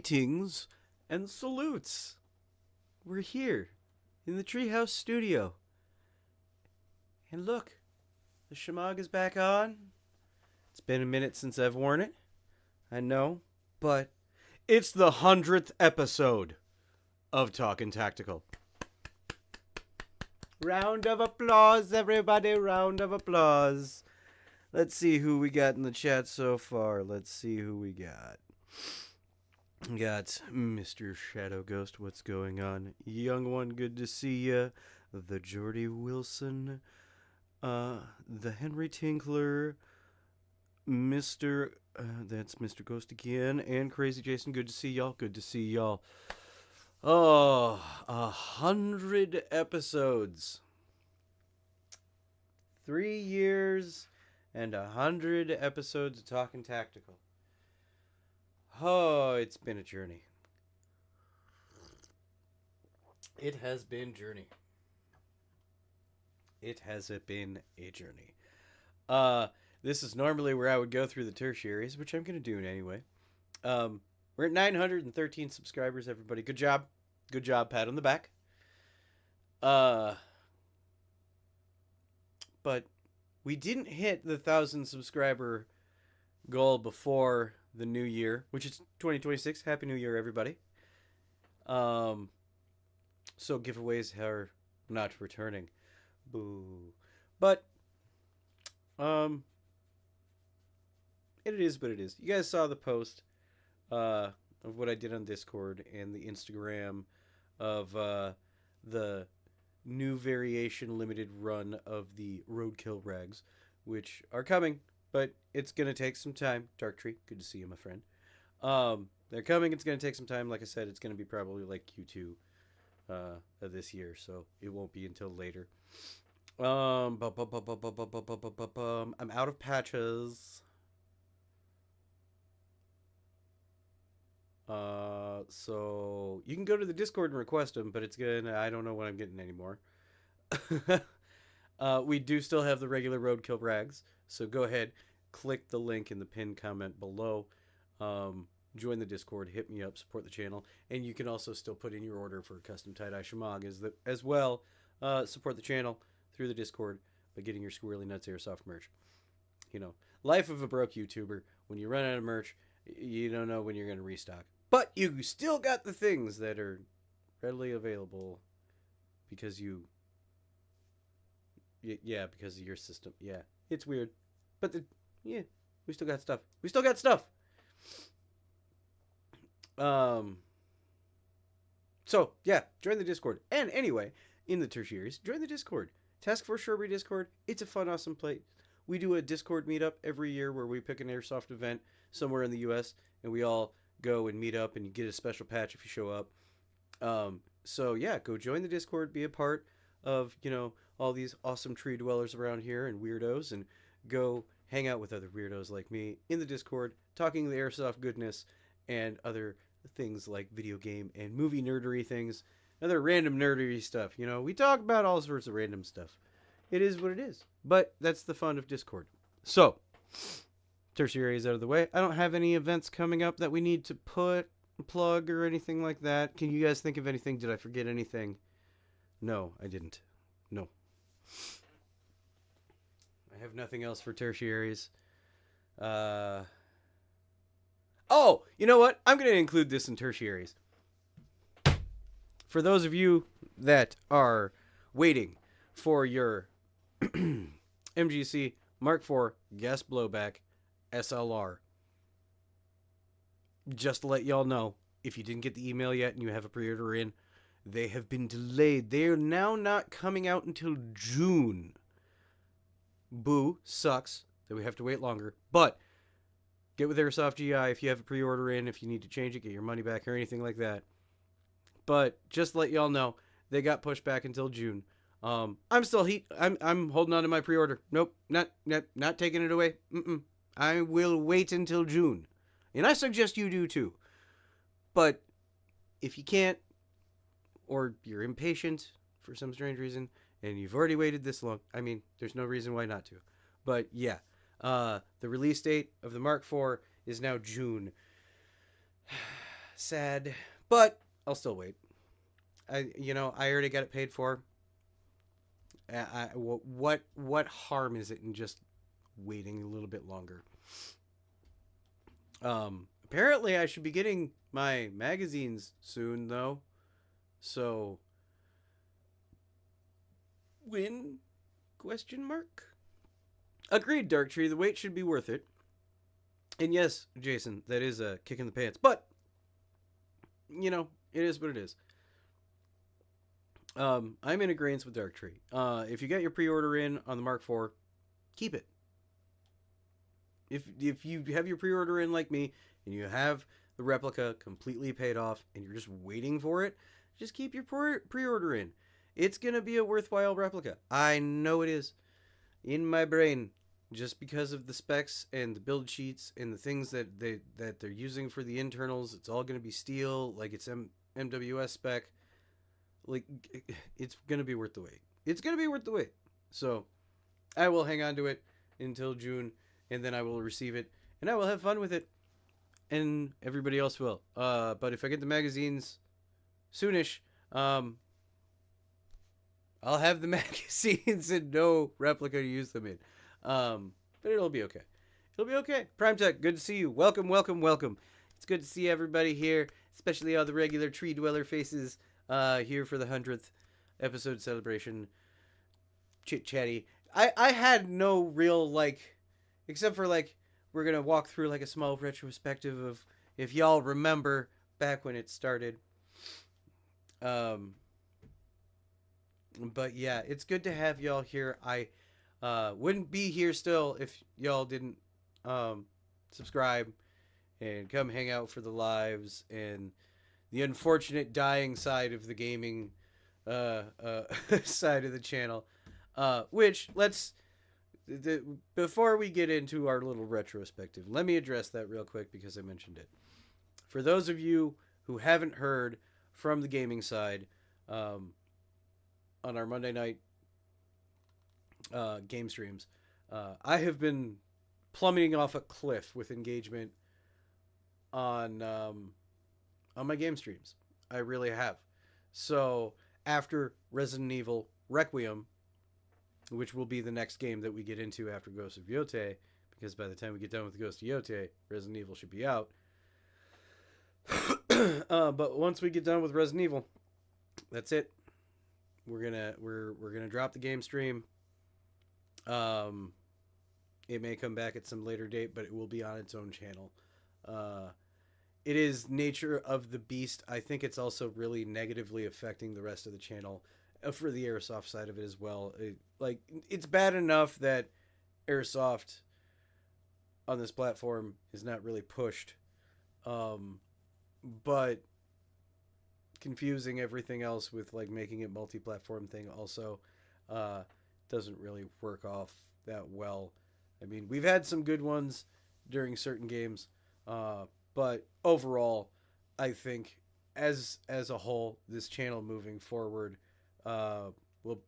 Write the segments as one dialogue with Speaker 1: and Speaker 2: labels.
Speaker 1: Greetings and salutes. We're here in the Treehouse studio. And look, the shamag is back on. It's been a minute since I've worn it. I know, but it's the 100th episode of Talkin' Tactical. Round of applause, everybody, round of applause. Let's see who we got in the chat so far. Let's see who we got. We got Mr. Shadow Ghost, what's going on? Young one, good to see ya. The Jordy Wilson. The Henry Tinkler. That's Mr. Ghost again. And Crazy Jason, good to see y'all. Good to see y'all. Oh, 100 episodes. 3 years and 100 episodes of Talkin' Tactical. Oh, it's been a journey. It has been journey. It has been a journey. This is normally where I would go through the tertiaries, which I'm going to do anyway. We're at 913 subscribers, everybody. Good job. Good job. Pat on the back. But we didn't hit the 1,000 subscriber goal before the new year, which is 2026. Happy New Year, everybody. So giveaways are not returning. Boo. But it is what it is. You guys saw the post of what I did on Discord and the Instagram of the new variation limited run of the Roadkill Rags, which are coming, but it's going to take some time. Dark Tree, good to see you, my friend. They're coming. It's going to take some time. Like I said, it's going to be probably like Q2 of this year, so it won't be until later. I'm out of patches. So you can go to the Discord and request them, but I don't know what I'm getting anymore. We do still have the regular Roadkill Rags, so go ahead, click the link in the pinned comment below, join the Discord, hit me up, support the channel, and you can also still put in your order for custom tie-dye shamag as well. Support the channel through the Discord by getting your Squirrely Nuts Airsoft merch. You know, life of a broke YouTuber. When you run out of merch, you don't know when you're going to restock. But you still got the things that are readily available because because of your system. Yeah, it's weird. But we still got stuff. We still got stuff. So, yeah, join the Discord. And anyway, in the tertiaries, join the Discord. Task Force Sherbury Discord. It's a fun, awesome place. We do a Discord meetup every year where we pick an airsoft event somewhere in the U.S. and we all go and meet up and you get a special patch if you show up. So yeah, go join the Discord, be a part of, all these awesome tree dwellers around here and weirdos, and go hang out with other weirdos like me in the Discord, talking the airsoft goodness and other things like video game and movie nerdery things, other random nerdery stuff. We talk about all sorts of random stuff. It is what it is. But that's the fun of Discord. So, tertiary is out of the way. I don't have any events coming up that we need to plug or anything like that. Can you guys think of anything? Did I forget anything? No, I didn't. No. I have nothing else for tertiaries. Oh, you know what? I'm going to include this in tertiaries. For those of you that are waiting for your MGC Mark IV gas blowback SLR, just to let y'all know, if you didn't get the email yet and you have a pre-order in, they have been delayed. They are now not coming out until June. Boo, sucks that we have to wait longer. But get with Airsoft GI if you have a pre-order in. If you need to change it, get your money back or anything like that. But just to let y'all know, they got pushed back until June. I'm still I'm holding on to my pre-order. Nope, not taking it away. I will wait until June. And I suggest you do too. But if you can't, or you're impatient for some strange reason, and you've already waited this long, there's no reason why not to. But yeah, the release date of the Mark IV is now June. Sad, but I'll still wait. I already got it paid for. What harm is it in just waiting a little bit longer? Apparently I should be getting my magazines soon though. So when? Question mark. Agreed, Dark Tree. The wait should be worth it. And yes, Jason, that is a kick in the pants. But it is what it is. I'm in agreement with Dark Tree. If you got your pre-order in on the Mark IV, keep it. If you have your pre-order in like me and you have the replica completely paid off and you're just waiting for it, just keep your pre-order in. It's gonna be a worthwhile replica. I know it is. In my brain, just because of the specs and the build sheets and the things that they're using for the internals, it's all gonna be steel, like it's MWS spec. Like, it's gonna be worth the wait. It's gonna be worth the wait. So I will hang on to it until June, and then I will receive it, and I will have fun with it, and everybody else will. But if I get the magazines soonish, I'll have the magazines and no replica to use them in. But it'll be okay. It'll be okay. Prime Tech, good to see you. Welcome, welcome, welcome. It's good to see everybody here, especially all the regular tree dweller faces here for the 100th episode celebration. Chit chatty. I had no real, except for, we're going to walk through, a small retrospective of, if y'all remember, back when it started. But yeah, it's good to have y'all here. I wouldn't be here still if y'all didn't subscribe and come hang out for the lives and the unfortunate dying side of the gaming side of the channel. Which, before we get into our little retrospective, let me address that real quick because I mentioned it. For those of you who haven't heard from the gaming side, on our Monday night game streams, I have been plummeting off a cliff with engagement on my game streams. I really have. So after Resident Evil Requiem, which will be the next game that we get into after Ghost of Yotei, because by the time we get done with Ghost of Yotei, Resident Evil should be out. But once we get done with Resident Evil, that's it. We're gonna drop the game stream. It may come back at some later date, but it will be on its own channel. It is nature of the beast. I think it's also really negatively affecting the rest of the channel for the Airsoft side of it as well. It's bad enough that Airsoft on this platform is not really pushed, but confusing everything else with making it multi-platform thing also doesn't really work off that well. I mean, we've had some good ones during certain games, but overall, I think as a whole, this channel moving forward will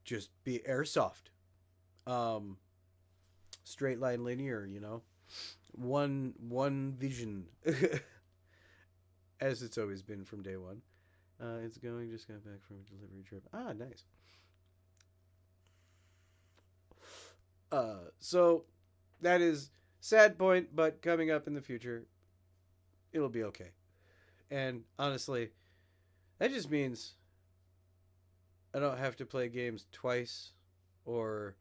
Speaker 1: just be Airsoft. Straight line linear, one vision, as it's always been from day one. It's going, just got back from a delivery trip. Ah, nice. So that is sad point, but coming up in the future, it'll be okay. And honestly, that just means I don't have to play games twice, or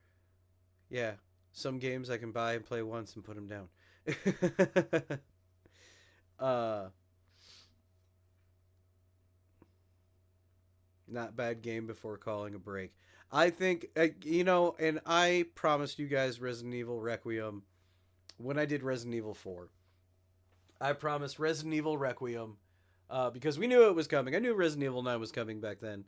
Speaker 1: some games I can buy and play once and put them down. Not bad game before calling a break. I think, and I promised you guys Resident Evil Requiem when I did Resident Evil 4. I promised Resident Evil Requiem because we knew it was coming. I knew Resident Evil 9 was coming back then.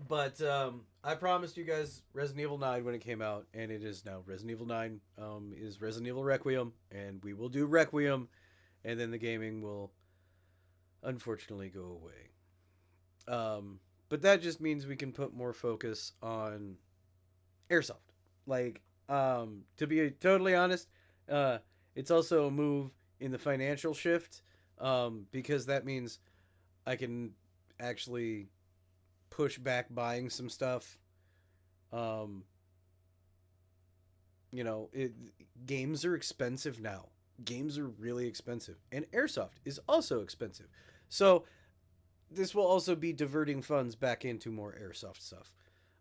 Speaker 1: But I promised you guys Resident Evil 9 when it came out, and it is now. Resident Evil 9 is Resident Evil Requiem, and we will do Requiem, and then the gaming will unfortunately go away. But that just means we can put more focus on Airsoft. To be totally honest, It's also a move in the financial shift, because that means I can actually push back buying some stuff. Um, you know, games are expensive now. Games are really expensive, and airsoft is also expensive. So this will also be diverting funds back into more airsoft stuff.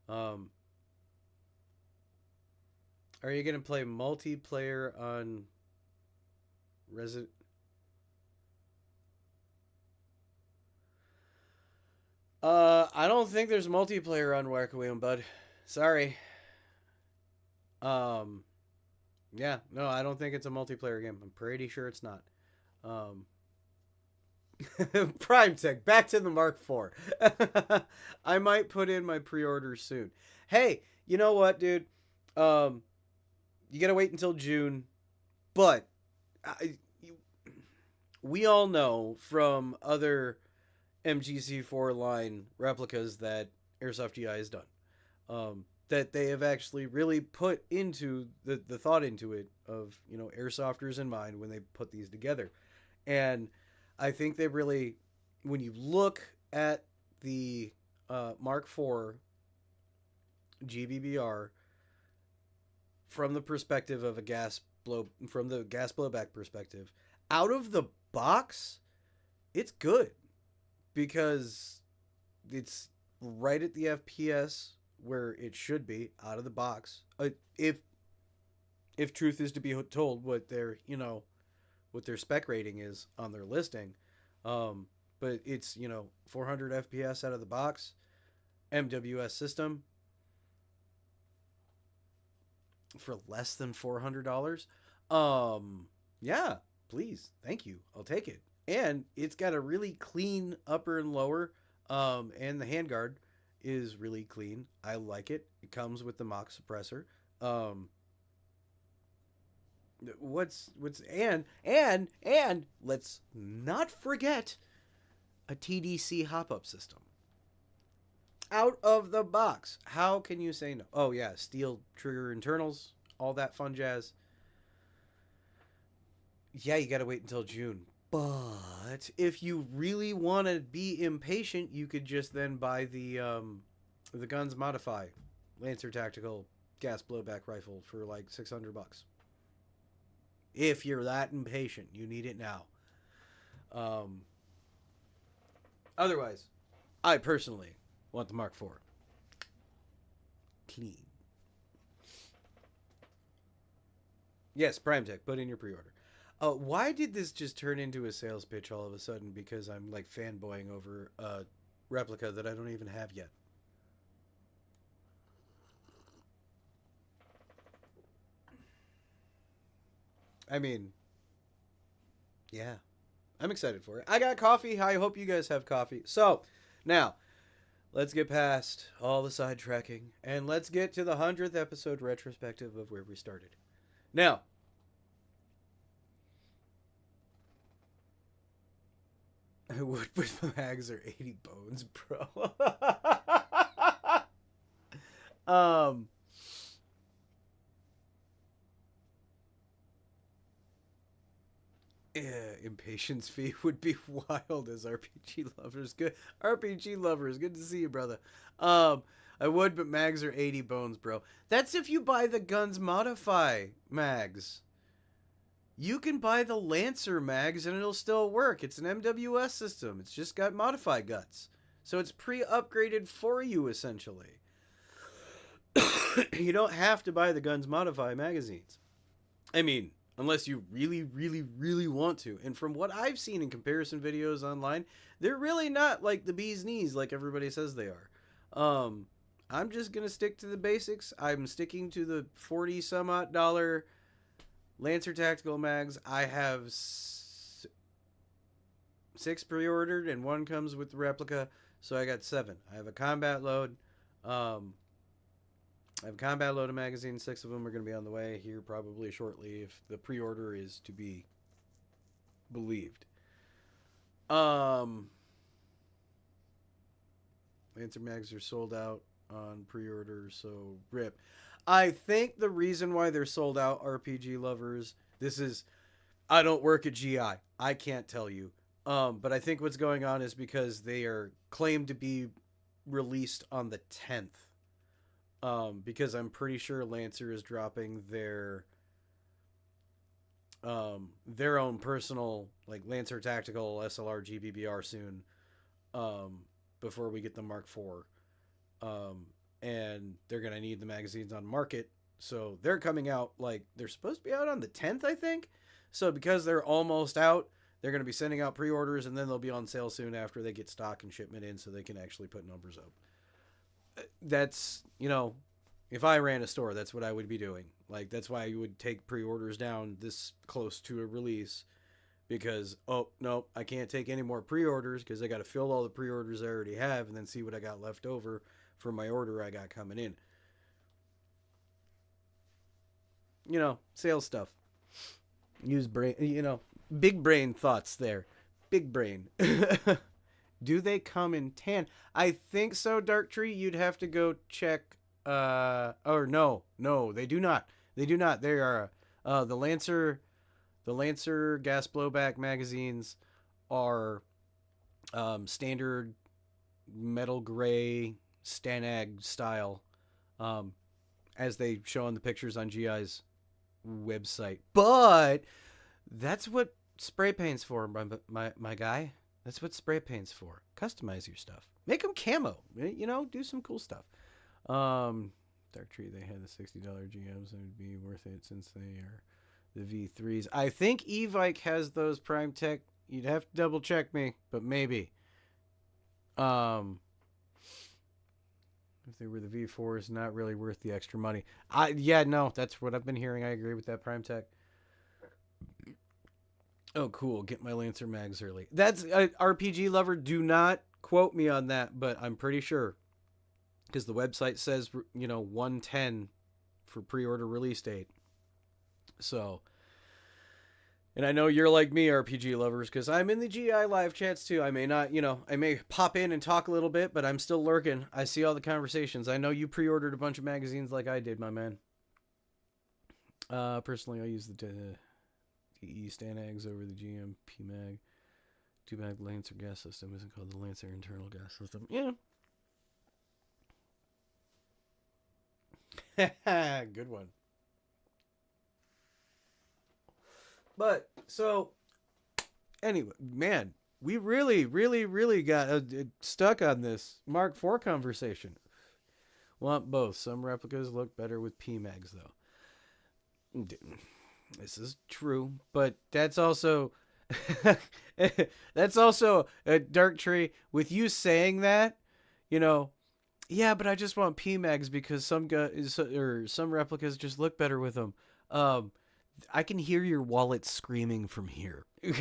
Speaker 1: Um, are you gonna play multiplayer on Resident? I don't think there's multiplayer on Requiem, bud. Sorry. Um, yeah, no, I don't think it's a multiplayer game. I'm pretty sure it's not. Um, Prime Tech, back to the Mark IV. I might put in my pre-order soon. Hey, you know what, dude? Um, you gotta wait until June, but you, we all know from other MGC4 line replicas that Airsoft GI has done. That they have actually really put into the thought into it of, you know, airsofters in mind when they put these together. And I think they really, when you look at the Mark IV GBBR from the perspective of a from the gas blowback perspective, out of the box, it's good because it's right at the FPS where it should be out of the box. If truth is to be told, what their, you know, what their spec rating is on their listing, but it's, you know, 400 FPS out of the box, MWS system for less than $400. Yeah, please, thank you, I'll take it. And it's got a really clean upper and lower, and the handguard is really clean. I like it. It comes with the mock suppressor. Um, and let's not forget a TDC hop up system out of the box. How can you say no? Oh yeah, steel trigger internals, all that fun jazz. Yeah, you got to wait until June. But if you really want to be impatient, you could just then buy the Guns Modify Lancer Tactical gas blowback rifle for like $600. If you're that impatient, you need it now. Um, Otherwise, I personally want the Mark IV clean. Yes, Prime Tech, put in your pre-order. Why did this just turn into a sales pitch all of a sudden? Because I'm like fanboying over a replica that I don't even have yet. I mean, yeah, I'm excited for it. I got coffee. I hope you guys have coffee. So, now, let's get past all the sidetracking and let's get to the 100th episode retrospective of where we started. Now, I would, but my mags are 80 bones, bro. um, yeah, impatience fee would be wild as RPG lovers. Good RPG lovers, good to see you, brother. I would, but mags are 80 bones, bro. That's if you buy the Guns Modify mags. You can buy the Lancer mags and it'll still work. It's an MWS system. It's just got Modify guts. So it's pre-upgraded for you, essentially. You don't have to buy the Guns Modify magazines. I mean, unless you really, really, really want to. And from what I've seen in comparison videos online, they're really not like the bee's knees like everybody says they are. I'm just going to stick to the basics. I'm sticking to the 40 some odd dollar Lancer Tactical mags. I have 6 pre-ordered and 1 comes with the replica. So I got 7. I have a combat load. I have a combat load of magazines. 6 of them are going to be on the way here probably shortly if the pre-order is to be believed. Lancer mags are sold out on pre-order, so rip. I think the reason why they're sold out, RPG lovers, this is I don't work at GI. I can't tell you. But I think what's going on is because they are claimed to be released on the 10th. Because I'm pretty sure Lancer is dropping their own personal like Lancer Tactical SLR GBBR soon. Before we get the Mark IV. And they're gonna need the magazines on market. So they're coming out like they're supposed to be out on the 10th, I think. So because they're almost out, they're going to be sending out pre-orders, and then they'll be on sale soon after they get stock and shipment in, so they can actually put numbers up. That's, if I ran a store, that's what I would be doing. Like, that's why you would take pre-orders down this close to a release, because, oh, no, I can't take any more pre-orders because I got to fill all the pre-orders I already have and then see what I got left over for my order I got coming in. Sales stuff. Use brain, big brain thoughts there. Big brain. Do they come in tan? I think so, Dark Tree. You'd have to go check. Or no, they do not. They do not. They are the Lancer gas blowback magazines are standard metal gray Stanag style, as they show in the pictures on GI's website. But that's what spray paint's for, my guy. That's what spray paint's for. Customize your stuff. Make them camo. Do some cool stuff. Dark Tree, they had the $60 GMs. It would be worth it since they are the V3s. I think Evike has those Prime Tech. You'd have to double check me, but maybe. If they were the V4s, not really worth the extra money. No, that's what I've been hearing. I agree with that, Prime Tech. Oh, cool. Get my Lancer mags early. That's RPG lover. Do not quote me on that, but I'm pretty sure. Because the website says, 110 for pre-order release date. So, and I know you're like me, RPG lovers, because I'm in the GI live chats too. I may not, I may pop in and talk a little bit, but I'm still lurking. I see all the conversations. I know you pre-ordered a bunch of magazines like I did, my man. Personally, I use the DE Stanags over the GM PMag. Too bad Lancer gas system isn't called the Lancer internal gas system. Yeah. Good one. But, so, anyway, man, we really, really, really got stuck on this Mark IV conversation. Want both. Some replicas look better with PMags, though. This is true, but that's also a Dark Tree. With you saying that, yeah, but I just want PMags because some replicas just look better with them. I can hear your wallet screaming from here. Buying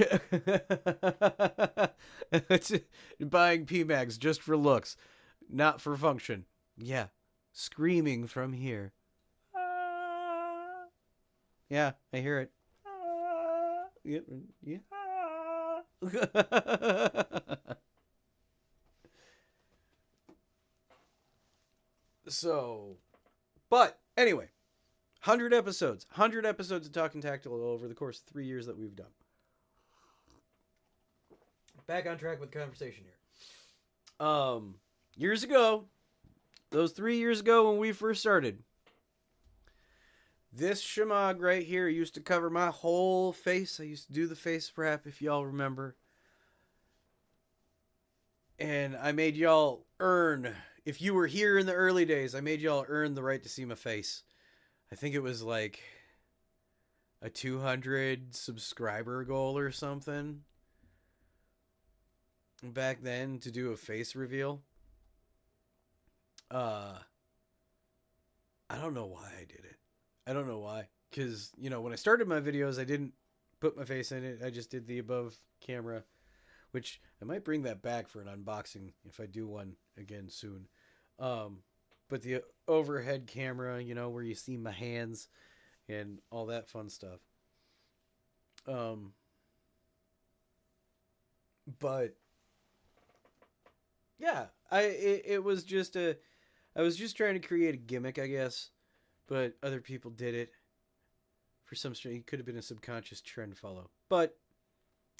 Speaker 1: PMags just for looks, not for function. Yeah, screaming from here. Yeah, I hear it. Yeah. So, but anyway, 100 episodes of Talking Tactical over the course of 3 years that we've done. Back on track with the conversation here. Years ago, those 3 years ago when we first started, this shemagh right here used to cover my whole face. I used to do the face wrap, if y'all remember. And I made y'all earn, if you were here in the early days, I made y'all earn the right to see my face. I think it was like a 200 subscriber goal or something back then to do a face reveal. I don't know why I did it. I don't know why. Because, when I started my videos, I didn't put my face in it. I just did the above camera, which I might bring that back for an unboxing if I do one again soon. But the overhead camera, where you see my hands and all that fun stuff. But yeah, I was just trying to create a gimmick, I guess, but other people did it for For some strange, it could have been a subconscious trend follow. But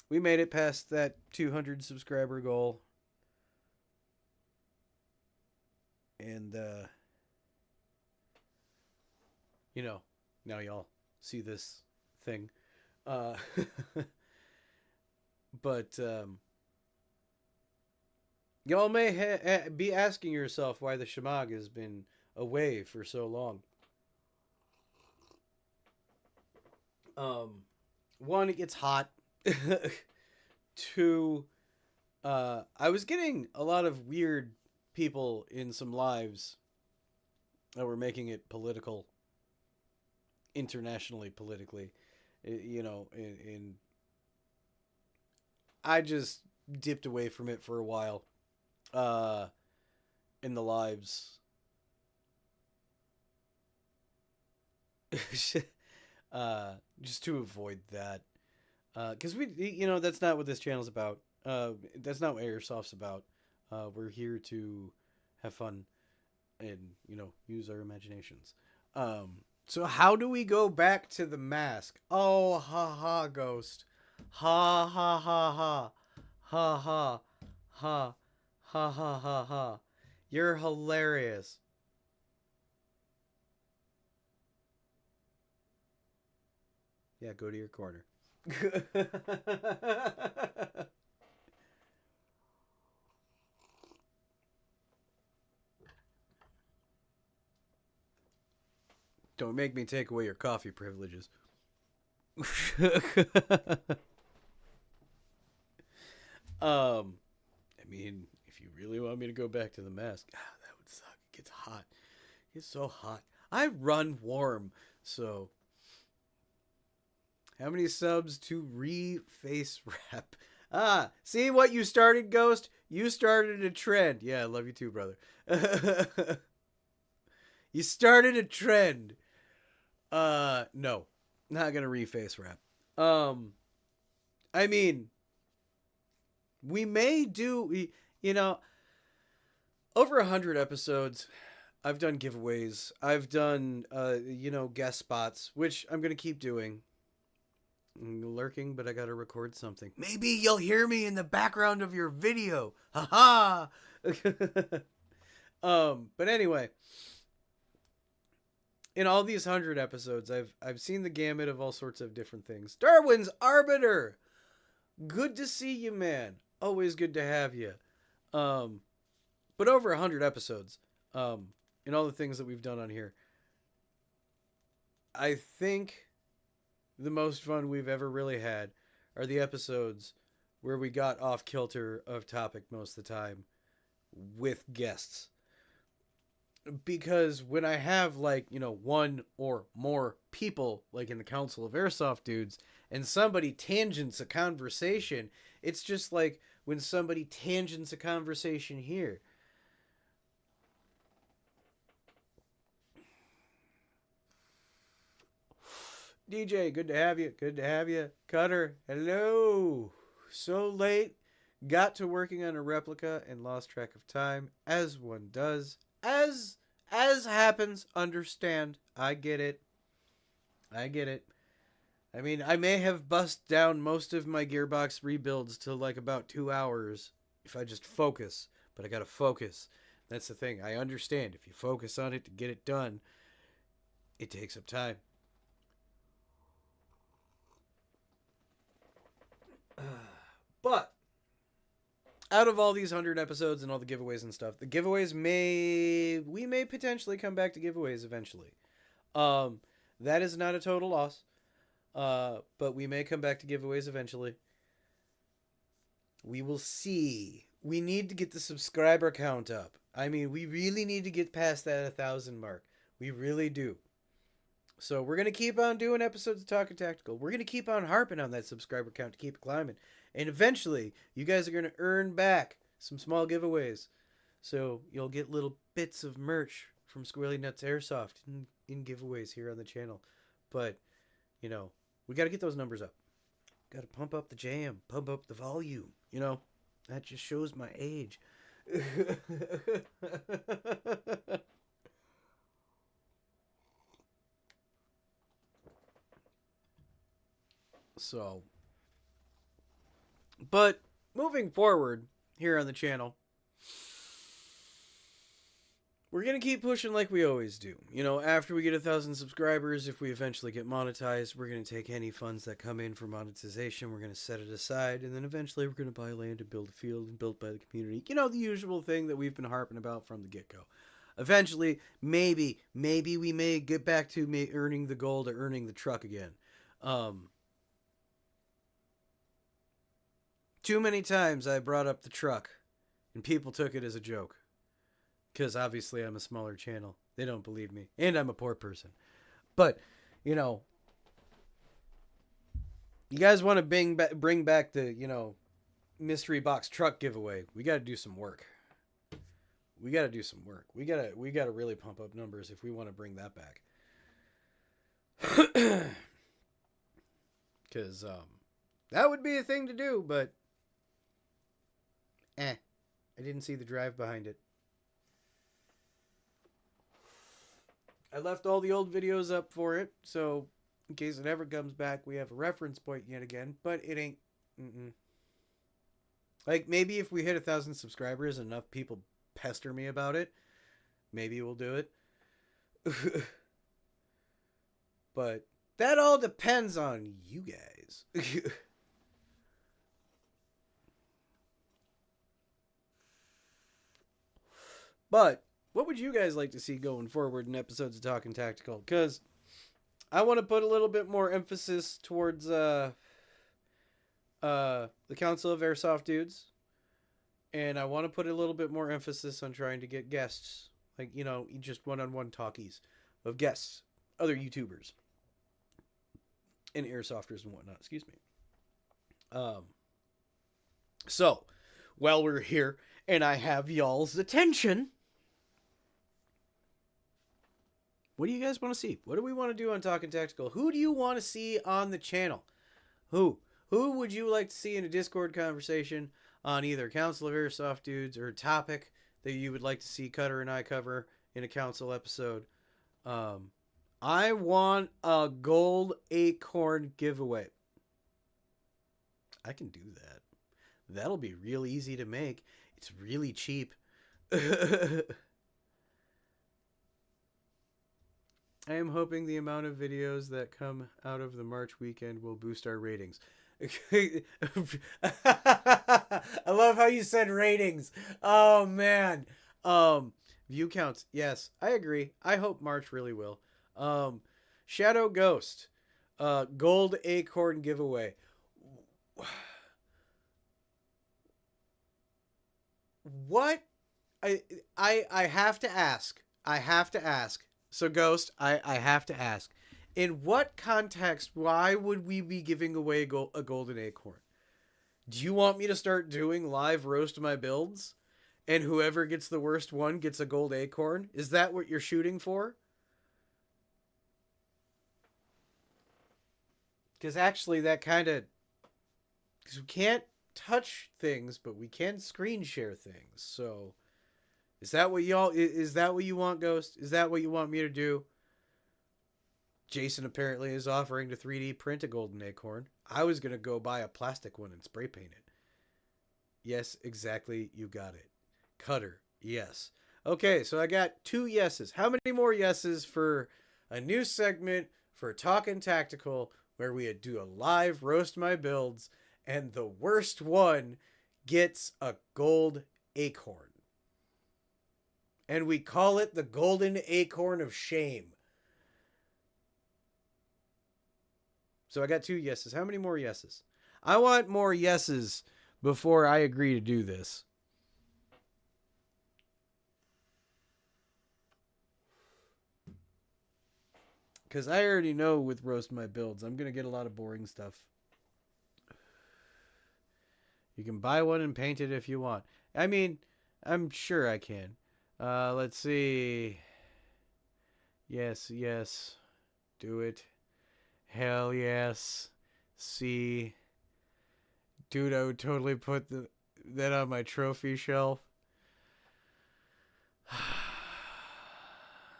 Speaker 1: we made it past that 200 subscriber goal. And, now y'all see this thing. Uh, but y'all may be asking yourself why the Shemag has been away for so long. One, it gets hot. Two, I was getting a lot of weird people in some lives that were making it political, internationally politically, in I just dipped away from it for a while, in the lives. Just to avoid that. Because that's not what this channel's about. That's not what Airsoft's about. We're here to have fun and, use our imaginations. So how do we go back to the mask? Oh, ha ha, Ghost. Ha ha ha ha. Ha ha. Ha. Ha ha ha ha. You're hilarious. Yeah, go to your corner. Don't make me take away your coffee privileges. I mean, if you really want me to go back to the mask, that would suck. It gets hot. It's so hot. I run warm, so. How many subs to re-face wrap? See what you started, Ghost? You started a trend. Yeah, I love you too, brother. You started a trend. No. Not gonna re-face wrap. I mean, we may do, over 100 episodes. I've done giveaways. I've done, guest spots, which I'm gonna keep doing. I'm lurking, but I gotta record something. Maybe you'll hear me in the background of your video. Ha ha. But anyway, in all these 100 episodes, I've seen the gamut of all sorts of different things. Darwin's Arbiter. Good to see you, man. Always good to have you. But over 100 episodes, in all the things that we've done on here, I think the most fun we've ever really had are the episodes where we got off kilter of topic most of the time with guests. Because when I have, one or more people, like in the Council of Airsoft Dudes, and somebody tangents a conversation, it's just like when somebody tangents a conversation here. DJ, good to have you. Good to have you. Cutter, hello. So late. Got to working on a replica and lost track of time, as one does. As happens, understand. I get it. I mean, I may have bust down most of my gearbox rebuilds to about 2 hours if I just focus. But I gotta focus. That's the thing. I understand. If you focus on it to get it done, it takes up time. But out of all these 100 episodes and all the giveaways and stuff, the giveaways we may potentially come back to giveaways eventually. That is not a total loss. But we may come back to giveaways eventually. We will see. We need to get the subscriber count up. I mean, we really need to get past that 1,000 mark. We really do. So we're going to keep on doing episodes of Talking Tactical. We're going to keep on harping on that subscriber count to keep it climbing. And eventually, you guys are going to earn back some small giveaways. So you'll get little bits of merch from Squirrely Nuts Airsoft in giveaways here on the channel. But, we got to get those numbers up. Got to pump up the jam, pump up the volume. That just shows my age. So, but moving forward here on the channel, we're going to keep pushing like we always do. You know, after we get 1,000 subscribers, if we eventually get monetized, we're going to take any funds that come in for monetization, we're going to set it aside, and then eventually we're going to buy land and build a field and built by the community. You know, the usual thing that we've been harping about from the get-go. Eventually, maybe we may get back to earning the gold or earning the truck again. Too many times I brought up the truck, and people took it as a joke. Because obviously I'm a smaller channel. They don't believe me. And I'm a poor person. But, you know, you guys want to bring back the, you know, mystery box truck giveaway. We got to do some work. We got to do some work. We got to really pump up numbers if we want to bring that back. Because that would be a thing to do, but I didn't see the drive behind it. I left all the old videos up for it, so in case it ever comes back, we have a reference point yet again, but it ain't. Like, maybe if we hit 1,000 subscribers and enough people pester me about it, maybe we'll do it. But that all depends on you guys. But what would you guys like to see going forward in episodes of Talking Tactical? Because I want to put a little bit more emphasis towards the Council of Airsoft Dudes. And I want to put a little bit more emphasis on trying to get guests. Like, you know, just one-on-one talkies of guests. Other YouTubers. And airsofters and whatnot. Excuse me. So, while we're here and I have y'all's attention, what do you guys want to see? What do we want to do on Talking Tactical? Who do you want to see on the channel? Who would you like to see in a Discord conversation on either Council of Airsoft Dudes or a topic that you would like to see Cutter and I cover in a council episode? I want a gold acorn giveaway. I can do that. That'll be real easy to make. It's really cheap. I am hoping the amount of videos that come out of the March weekend will boost our ratings. I love how you said ratings. Oh, man. View counts. Yes, I agree. I hope March really will. Shadow Ghost. Gold acorn giveaway. What? I have to ask. So, Ghost, I have to ask. In what context, why would we be giving away a golden acorn? Do you want me to start doing live roast my builds? And whoever gets the worst one gets a gold acorn? Is that what you're shooting for? Because actually that kind of... Because we can't touch things, but we can screen share things. So... Is that what you want, Ghost? Is that what you want me to do? Jason apparently is offering to 3D print a golden acorn. I was going to go buy a plastic one and spray paint it. Yes, exactly. You got it. Cutter. Yes. Okay, so I got 2 yeses. How many more yeses for a new segment for Talkin' Tactical where we do a live roast my builds and the worst one gets a gold acorn? And we call it the golden acorn of shame. So I got 2 yeses. How many more yeses? I want more yeses before I agree to do this. Because I already know with roast my builds, I'm going to get a lot of boring stuff. You can buy one and paint it if you want. I mean, I'm sure I can. Let's see. Yes. Do it. Hell yes. See. Dude, I would totally put that on my trophy shelf.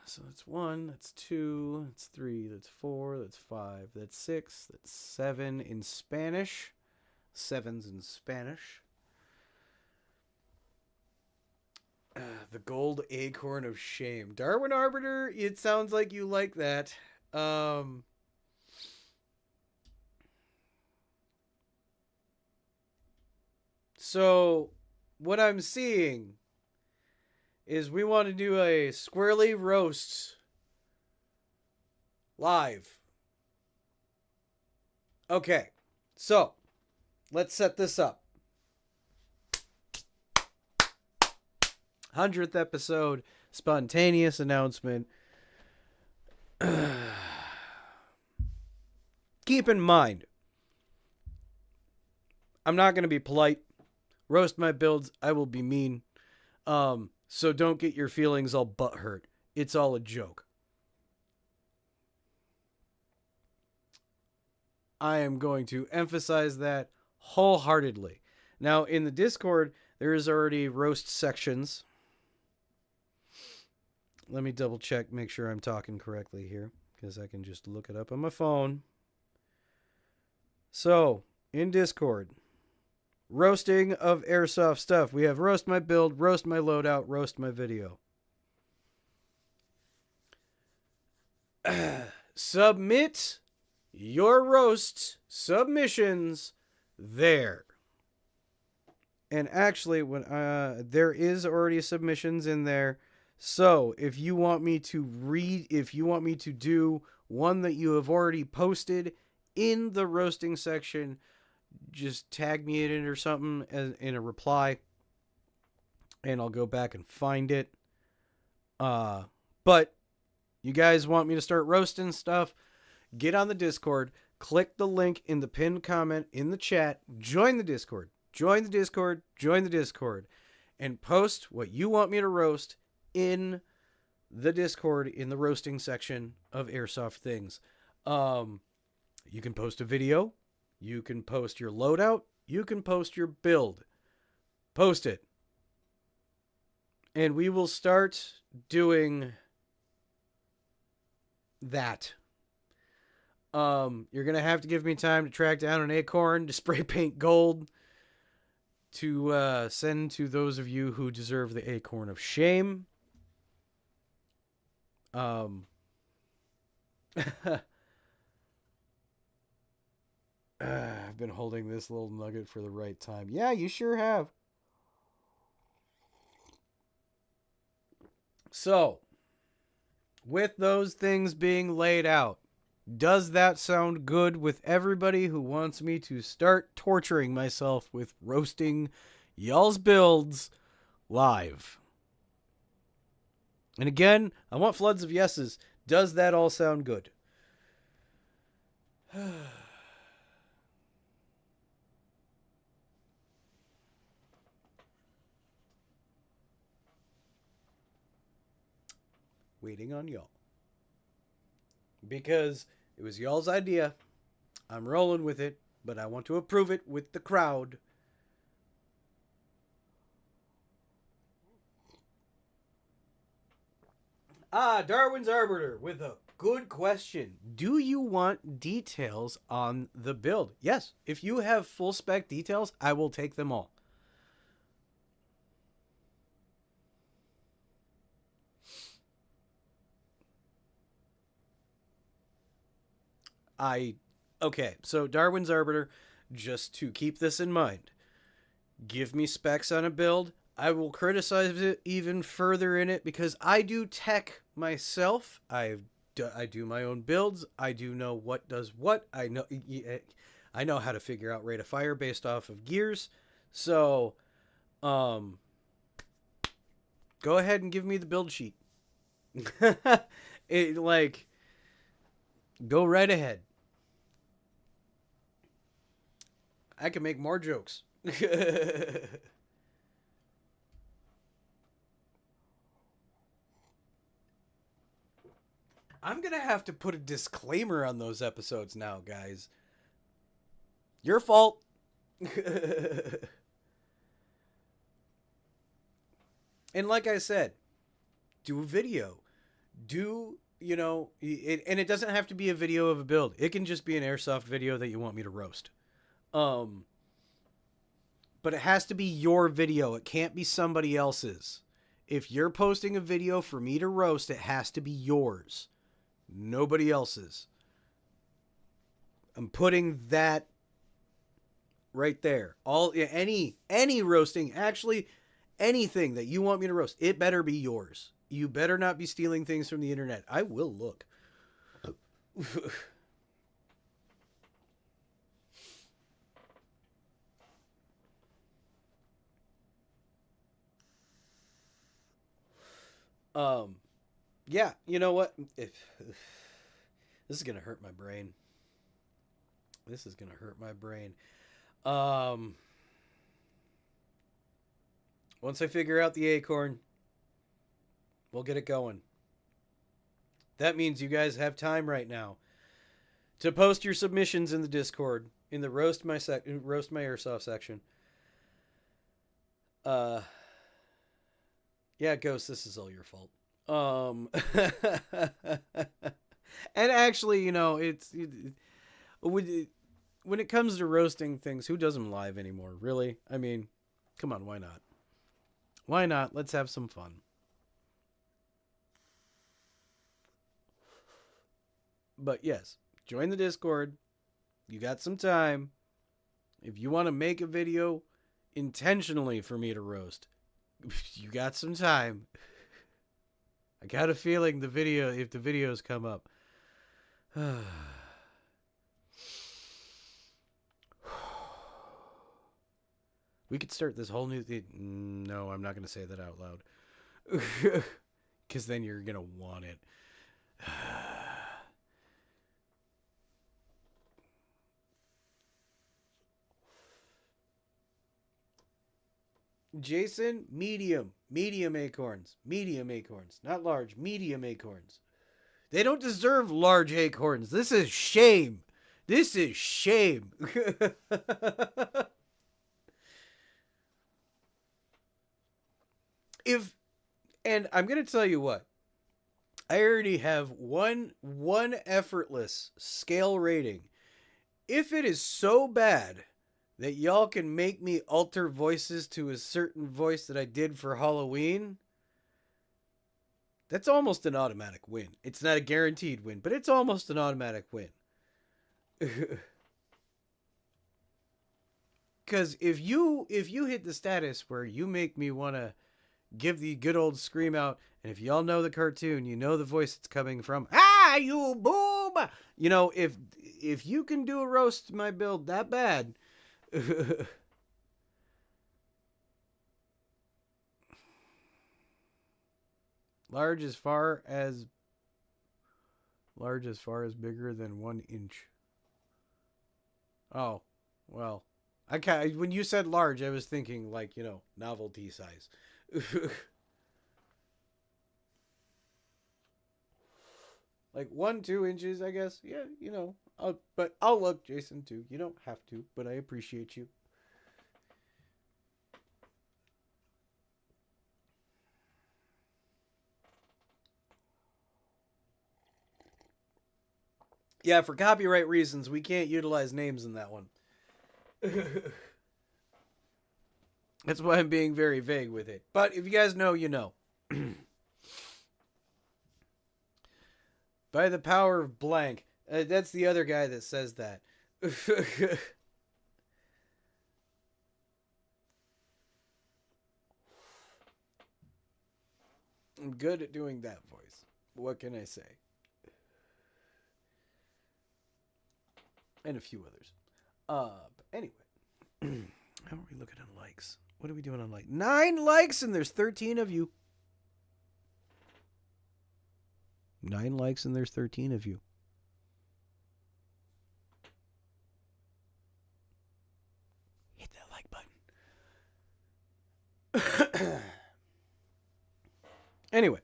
Speaker 1: So that's 1, that's 2, that's 3, that's 4, that's 5, that's 6, that's 7 in Spanish. 7's in Spanish. The gold acorn of shame. Darwin Arbiter, it sounds like you like that. So, what I'm seeing is we want to do a Squirrely Roast live. Okay, so let's set this up. 100th episode, spontaneous announcement. Keep in mind, I'm not going to be polite. Roast my builds, I will be mean. So don't get your feelings all butthurt. It's all a joke. I am going to emphasize that wholeheartedly. Now, in the Discord, there is already roast sections. Let me double check, make sure I'm talking correctly here, because I can just look it up on my phone. So, in Discord, roasting of airsoft stuff. We have roast my build, roast my loadout, roast my video. Submit your roast submissions there. And actually, when there is already submissions in there. So if you want me to do one that you have already posted in the roasting section, just tag me in it or something in a reply, and I'll go back and find it. But you guys want me to start roasting stuff? Get on the Discord, click the link in the pinned comment in the chat, join the Discord, and post what you want me to roast in the Discord in the roasting section of Airsoft Things. You can post a video, you can post your loadout, you can post your build. Post it. And we will start doing that. You're going to have to give me time to track down an acorn to spray paint gold to send to those of you who deserve the acorn of shame. I've been holding this little nugget for the right time. Yeah, you sure have. So, with those things being laid out, does that sound good with everybody who wants me to start torturing myself with roasting y'all's builds live? And again, I want floods of yeses. Does that all sound good? Waiting on y'all. Because it was y'all's idea. I'm rolling with it, but I want to approve it with the crowd. Darwin's Arbiter with a good question. Do you want details on the build? Yes. If you have full spec details, I will take them all. Okay, so Darwin's Arbiter, just to keep this in mind, give me specs on a build. I will criticize it even further in it because I do tech myself. I do my own builds. I do know what does what. I know how to figure out rate of fire based off of gears. So, go ahead and give me the build sheet. Go right ahead. I can make more jokes. I'm going to have to put a disclaimer on those episodes now, guys. Your fault. And like I said, do a video. Do and it doesn't have to be a video of a build. It can just be an airsoft video that you want me to roast. But it has to be your video. It can't be somebody else's. If you're posting a video for me to roast, it has to be yours. Nobody else's. I'm putting that right there. Any roasting, actually anything that you want me to roast, it better be yours. You better not be stealing things from the internet. I will look. Yeah, you know what? If this is gonna hurt my brain. This is gonna hurt my brain. Once I figure out the acorn, we'll get it going. That means you guys have time right now to post your submissions in the Discord in the roast my airsoft section. Yeah, Ghost, this is all your fault. And actually, when it comes to roasting things, who does them live anymore? Really? I mean, come on, why not? Why not? Let's have some fun. But yes, join the Discord. You got some time. If you want to make a video intentionally for me to roast, you got some time. I got a feeling if the videos come up. We could start this whole new thing. No, I'm not going to say that out loud. Because then you're going to want it. Jason, medium acorns, not large, medium acorns. They don't deserve large acorns. This is shame. This is shame. And I'm going to tell you what, I already have one effortless scale rating. If it is so bad that y'all can make me alter voices to a certain voice that I did for Halloween, that's almost an automatic win. It's not a guaranteed win, but it's almost an automatic win. Because if you hit the status where you make me want to give the good old scream out, and if y'all know the cartoon, you know the voice it's coming from. Ah, you boob! If you can do a roast my build that bad, large as far as bigger than 1 inch. Oh, well, when you said large, I was thinking novelty size. Like 1-2 inches, I guess. Yeah, but I'll look, Jason, too. You don't have to, but I appreciate you. Yeah, for copyright reasons, we can't utilize names in that one. That's why I'm being very vague with it. But if you guys know, you know. By the power of blank. That's the other guy that says that. I'm good at doing that voice. What can I say? And a few others. But anyway. How are we looking on likes? What are we doing on likes? 9 likes and there's 13 of you. 9 likes and there's 13 of you. Hit that like button. Anyway.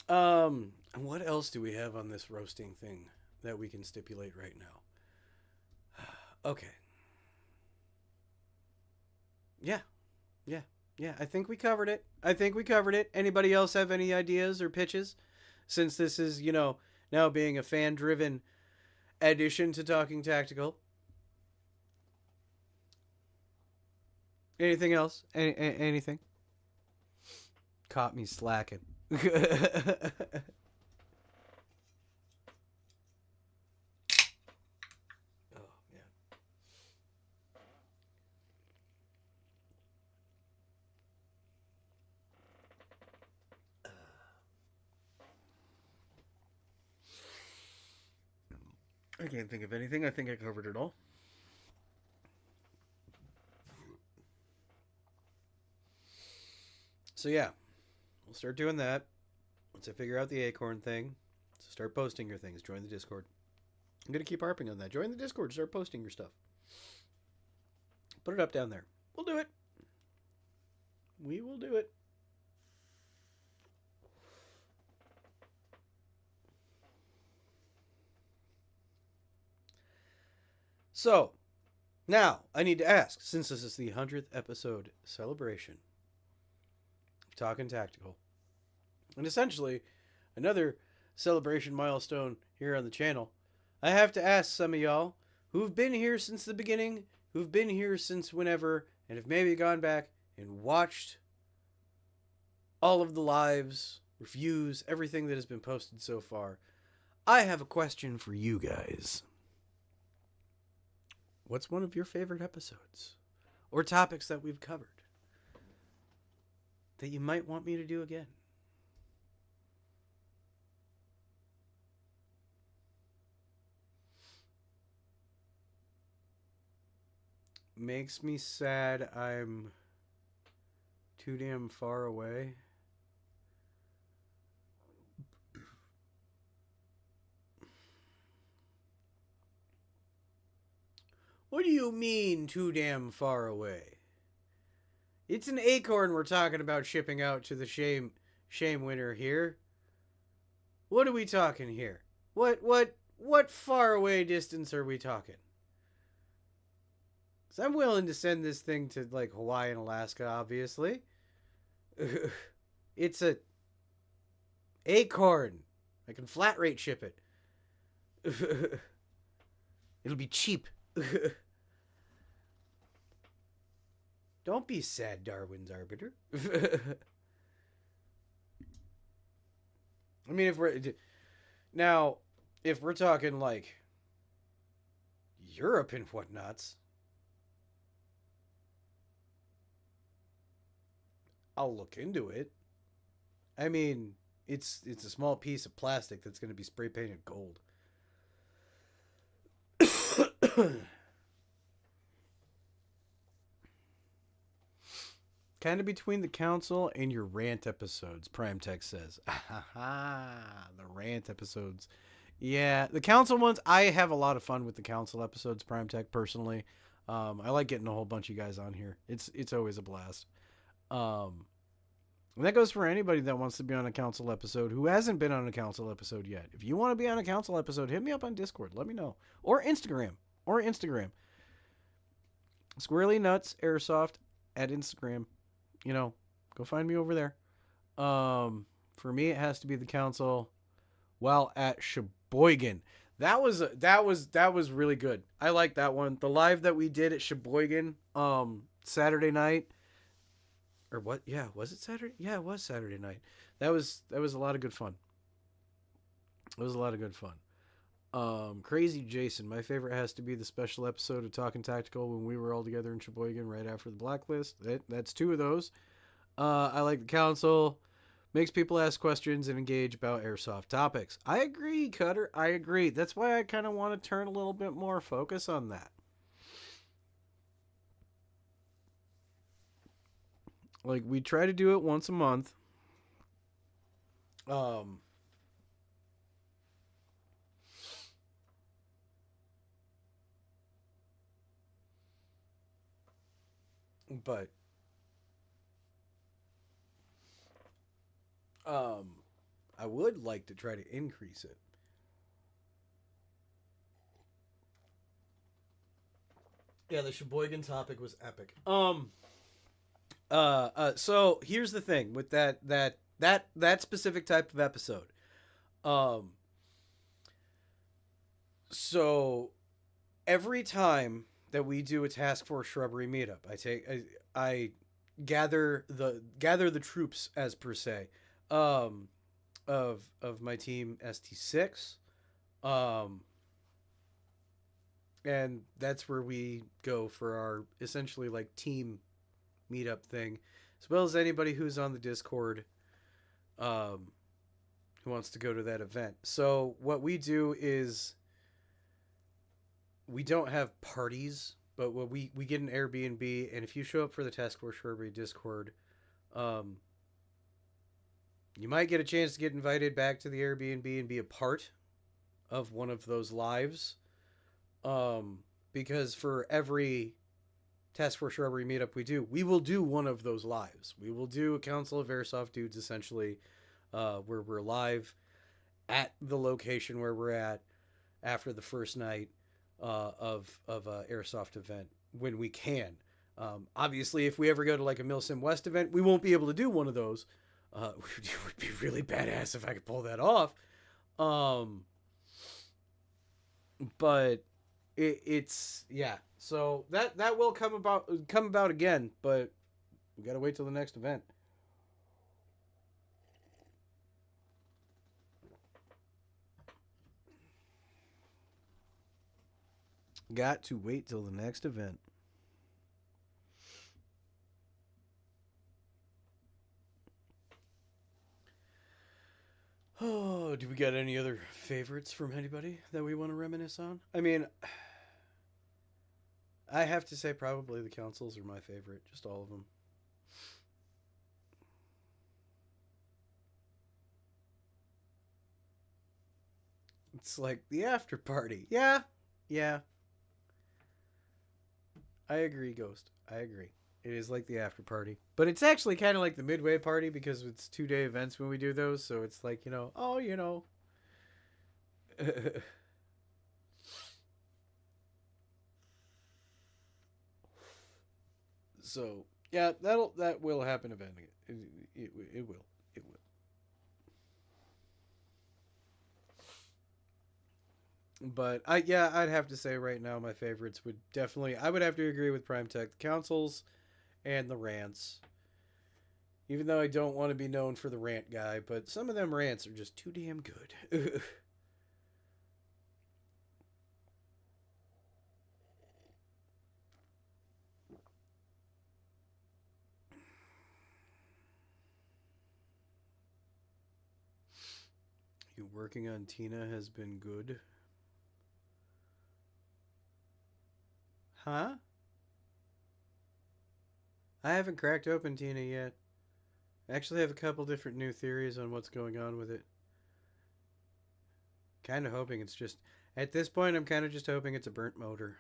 Speaker 1: What else do we have on this roasting thing that we can stipulate right now? Okay. Yeah. I think we covered it. Anybody else have any ideas or pitches? since this is, now being a fan driven addition to Talking Tactical. Anything else? Anything? Caught me slacking. Oh, man. I can't think of anything. I think I covered it all. So yeah, we'll start doing that. Once I figure out the acorn thing, so start posting your things. Join the Discord. I'm gonna keep harping on that. Join the Discord. Start posting your stuff. Put it up down there. We'll do it. We will do it. So, now I need to ask, since this is the 100th episode celebration of Talking Tactical, and essentially another celebration milestone here on the channel, I have to ask some of y'all who've been here since the beginning, who've been here since whenever, and have maybe gone back and watched all of the lives, reviews, everything that has been posted so far. I have a question for you guys. What's one of your favorite episodes or topics that we've covered that you might want me to do again? Makes me sad I'm too damn far away. What do you mean, too damn far away? It's an acorn we're talking about shipping out to the shame winner here. What are we talking here? What far away distance are we talking? Because I'm willing to send this thing to, like, Hawaii and Alaska, obviously. It's a acorn. I can flat rate ship it. It'll be cheap. Don't be sad, Darwin's arbiter. I mean, if we're talking like Europe and whatnots, I'll look into it. I mean, it's a small piece of plastic that's going to be spray painted gold. Kind of between the council and your rant episodes, Prime Tech says. The rant episodes. Yeah, the council ones, I have a lot of fun with the council episodes, Prime Tech, personally. I like getting a whole bunch of you guys on here. It's always a blast. And that goes for anybody that wants to be on a council episode who hasn't been on a council episode yet. If you want to be on a council episode, hit me up on Discord. Let me know. Or Instagram. Squirrely Nuts Airsoft at Instagram. Go find me over there. For me, it has to be the council while at Sheboygan. That was really good. I like that one. The live that we did at Sheboygan, Saturday night. Or what? Yeah, was it Saturday? Yeah, it was Saturday night. That was a lot of good fun. It was a lot of good fun. Crazy Jason. My favorite has to be the special episode of Talking Tactical when we were all together in Sheboygan right after the Blacklist. That's two of those. I like the council. Makes people ask questions and engage about airsoft topics. I agree, Cutter. I agree. That's why I kind of want to turn a little bit more focus on that. Like, we try to do it once a month. But I would like to try to increase it. Yeah, the Sheboygan topic was epic. So here's the thing with that specific type of episode. Um, so every time that we do a task force shrubbery meetup, I gather the troops as per se, um, of my team ST6, um, and that's where we go for our essentially like team meetup thing, as well as anybody who's on the Discord, um, who wants to go to that event. So what we do is we don't have parties, but what we get an Airbnb, and if you show up for the Task Force Shrubbery Discord, um, you might get a chance to get invited back to the Airbnb and be a part of one of those lives. Um, because for every Task Force Shrubbery meetup we do, we will do one of those lives. We will do a Council of Airsoft Dudes essentially, where we're live at the location where we're at after the first night of a airsoft event when we can. Obviously, if we ever go to like a Milsim West event, we won't be able to do one of those. It would be really badass if I could pull that off. But it's yeah. So that will come about again, but we gotta wait till the next event. Got to wait till the next event. Oh, do we got any other favorites from anybody that we want to reminisce on? I mean, I have to say probably the councils are my favorite, just all of them. It's like the after party. Yeah, yeah, I agree, Ghost. I agree. It is like the after party, but it's actually kind of like the midway party because it's 2 day events when we do those. So it's like oh, so yeah, that will happen eventually. It will. It will. But I'd have to say right now my favorites would definitely I would have to agree with Prime Tech, the councils, and the rants. Even though I don't want to be known for the rant guy, but some of them rants are just too damn good. You working on Tina has been good. Huh? I haven't cracked open Tina yet. I actually have a couple different new theories on what's going on with it. Kind of hoping it's just at this point I'm kind of just hoping it's a burnt motor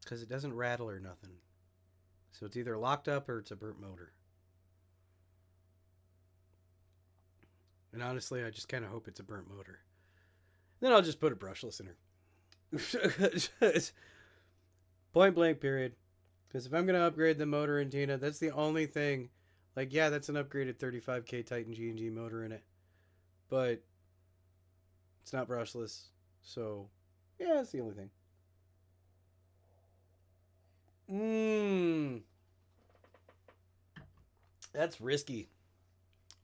Speaker 1: cuz it doesn't rattle or nothing. So it's either locked up or it's a burnt motor. And honestly, I just kind of hope it's a burnt motor. Then I'll just put a brushless in her. Point blank, period. Because if I'm going to upgrade the motor in Tina, that's the only thing. Like, yeah, that's an upgraded 35K Titan G&G motor in it. But it's not brushless. So, yeah, that's the only thing. Mmm. That's risky.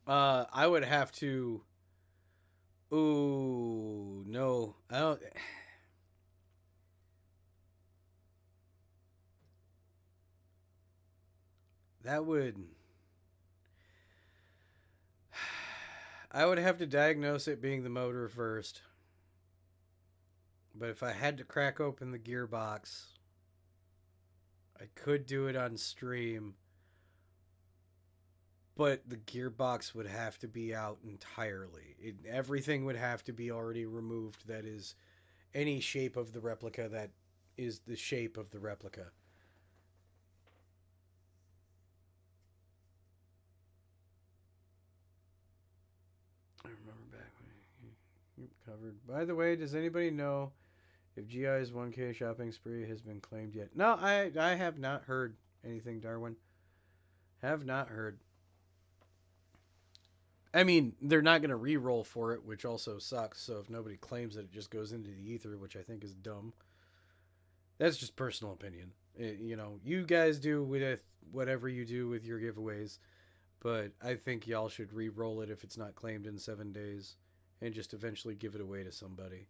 Speaker 1: I would have to. Ooh, no. I don't. That would. I would have to diagnose it being the motor first. But if I had to crack open the gearbox, I could do it on stream. But the gearbox would have to be out entirely. Everything would have to be already removed that is any shape of the replica that is the shape of the replica. I remember back when you covered. By the way, does anybody know if GI's 1K shopping spree has been claimed yet? No, I have not heard anything, Darwin. Have not heard. I mean, they're not going to re-roll for it, which also sucks. So if nobody claims it, it just goes into the ether, which I think is dumb. That's just personal opinion. You guys do with whatever you do with your giveaways, but I think y'all should re-roll it if it's not claimed in 7 days, and just eventually give it away to somebody.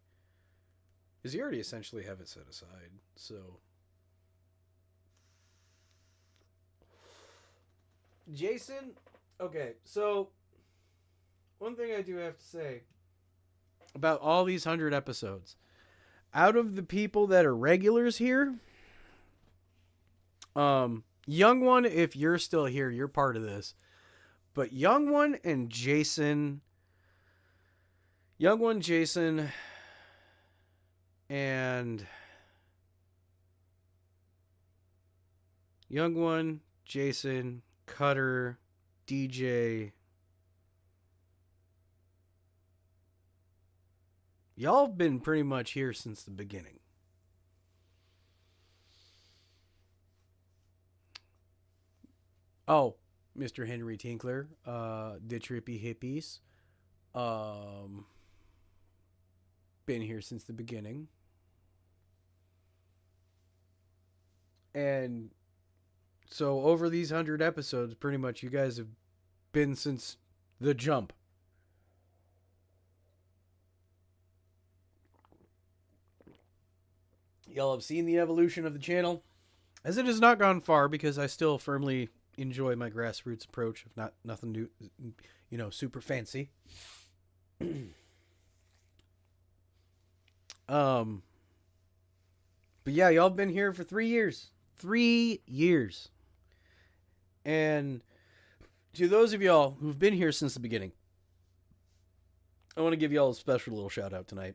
Speaker 1: Because you already essentially have it set aside. So, Jason, okay, so one thing I do have to say about all these 100 episodes, out of the people that are regulars here, Young One, if you're still here, you're part of this. But Young One, Jason, and Young One, Jason, Cutter, DJ. Y'all have been pretty much here since the beginning. Oh, Mr. Henry Tinkler, the Trippy Hippies. Been here since the beginning. And so over these 100 episodes, pretty much you guys have been since the jump. Y'all have seen the evolution of the channel, as it has not gone far because I still firmly enjoy my grassroots approach, if not nothing new, super fancy. But yeah, y'all been here for 3 years. 3 years. And to those of y'all who've been here since the beginning, I want to give y'all a special little shout out tonight.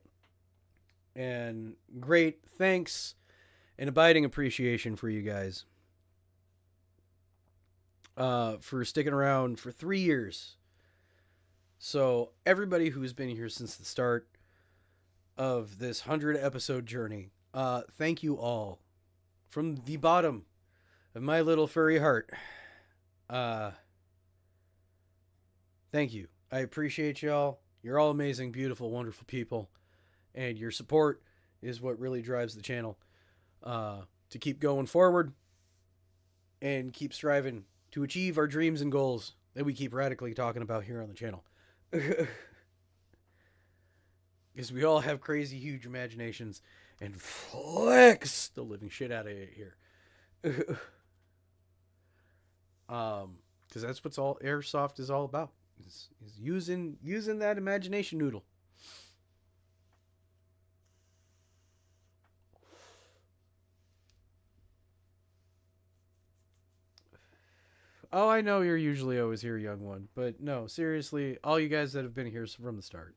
Speaker 1: And great thanks and abiding appreciation for you guys for sticking around for 3 years. So everybody who's been here since the start of this 100 episode journey, thank you all from the bottom of my little furry heart. Thank you. I appreciate y'all. You're all amazing, beautiful, wonderful people. And your support is what really drives the channel to keep going forward and keep striving to achieve our dreams and goals that we keep radically talking about here on the channel. Because we all have crazy, huge imaginations and flex the living shit out of it here. Because that's what's all airsoft is all about. Is using that imagination noodle. Oh, I know you're usually always here, Young One, but no, seriously, all you guys that have been here from the start,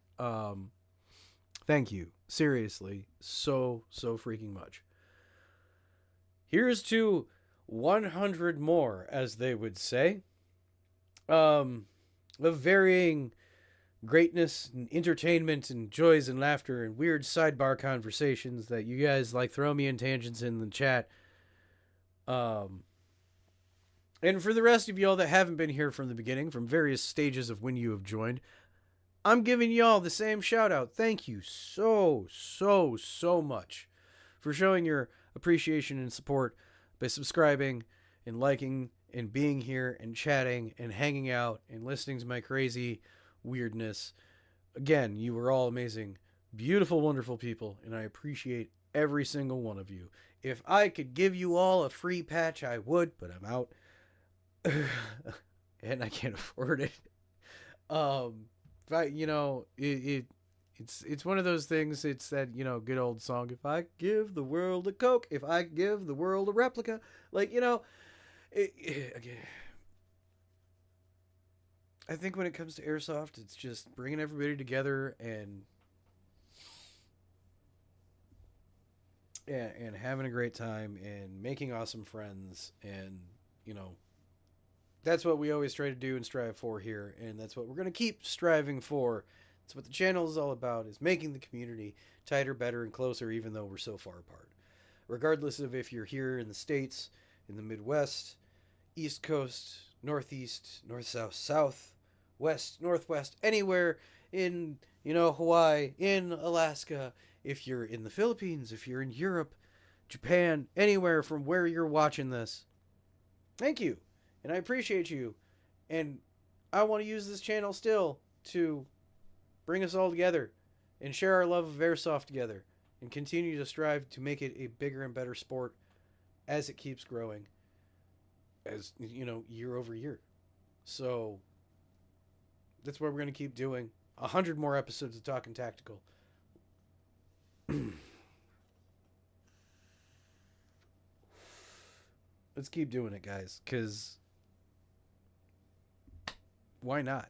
Speaker 1: thank you, seriously, so freaking much. Here's to 100 more, as they would say, of varying greatness and entertainment and joys and laughter and weird sidebar conversations that you guys like throw me in tangents in the chat. And for the rest of y'all that haven't been here from the beginning, from various stages of when you have joined, I'm giving y'all the same shout out. Thank you so much for showing your appreciation and support by subscribing and liking and being here and chatting and hanging out and listening to my crazy weirdness. Again, you were all amazing, beautiful, wonderful people, and I appreciate every single one of you. If I could give you all a free patch, I would, but I'm out. And I can't afford it. But it's one of those things. It's that good old song. If I give the world a Coke, if I give the world a replica, again. I think when it comes to airsoft, it's just bringing everybody together and having a great time and making awesome friends and that's what we always try to do and strive for here, and that's what we're going to keep striving for. That's what the channel is all about, is making the community tighter, better, and closer, even though we're so far apart. Regardless of if you're here in the States, in the Midwest, East Coast, Northeast, North, South, South, west, northwest, anywhere in, Hawaii, in Alaska, if you're in the Philippines, if you're in Europe, Japan, anywhere from where you're watching this. Thank you. And I appreciate you. And I want to use this channel still to bring us all together and share our love of airsoft together and continue to strive to make it a bigger and better sport as it keeps growing, as year over year. So that's what we're going to keep doing. 100 more episodes of Talking Tactical. Let's keep doing it, guys, because why not?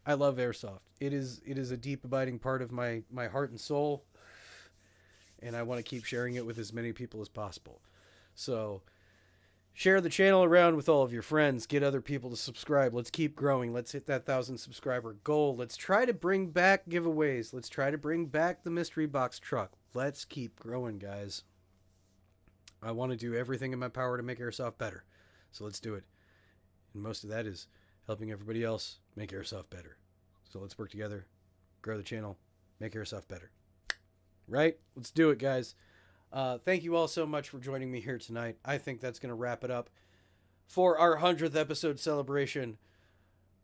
Speaker 1: I love airsoft. It is a deep abiding part of my heart and soul, and I want to keep sharing it with as many people as possible. So share the channel around with all of your friends. Get other people to subscribe. Let's keep growing. Let's hit that 1,000 subscriber goal. Let's try to bring back giveaways. Let's try to bring back the mystery box truck. Let's keep growing, guys. I want to do everything in my power to make airsoft better. So let's do it. And most of that is helping everybody else make airsoft better. So let's work together, grow the channel, make airsoft better. Right? Let's do it, guys. Thank you all so much for joining me here tonight. I think that's going to wrap it up for our 100th episode celebration.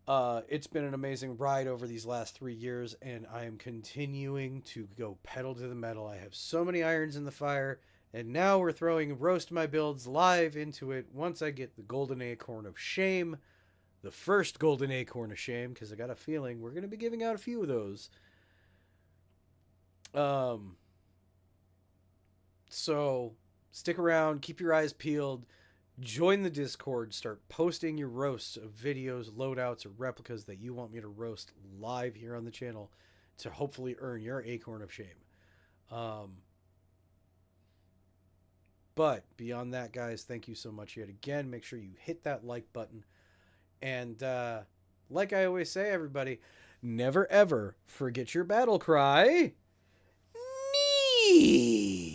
Speaker 1: It's been an amazing ride over these last 3 years, and I am continuing to go pedal to the metal. I have so many irons in the fire, and now we're throwing Roast My Builds live into it once I get the Golden Acorn of Shame. The first Golden Acorn of Shame, because I got a feeling we're going to be giving out a few of those. So stick around, keep your eyes peeled, join the Discord, start posting your roasts of videos, loadouts, or replicas that you want me to roast live here on the channel to hopefully earn your Acorn of Shame. But beyond that, guys, thank you so much yet again. Make sure you hit that like button. And like I always say, everybody, never ever forget your battle cry. Nee!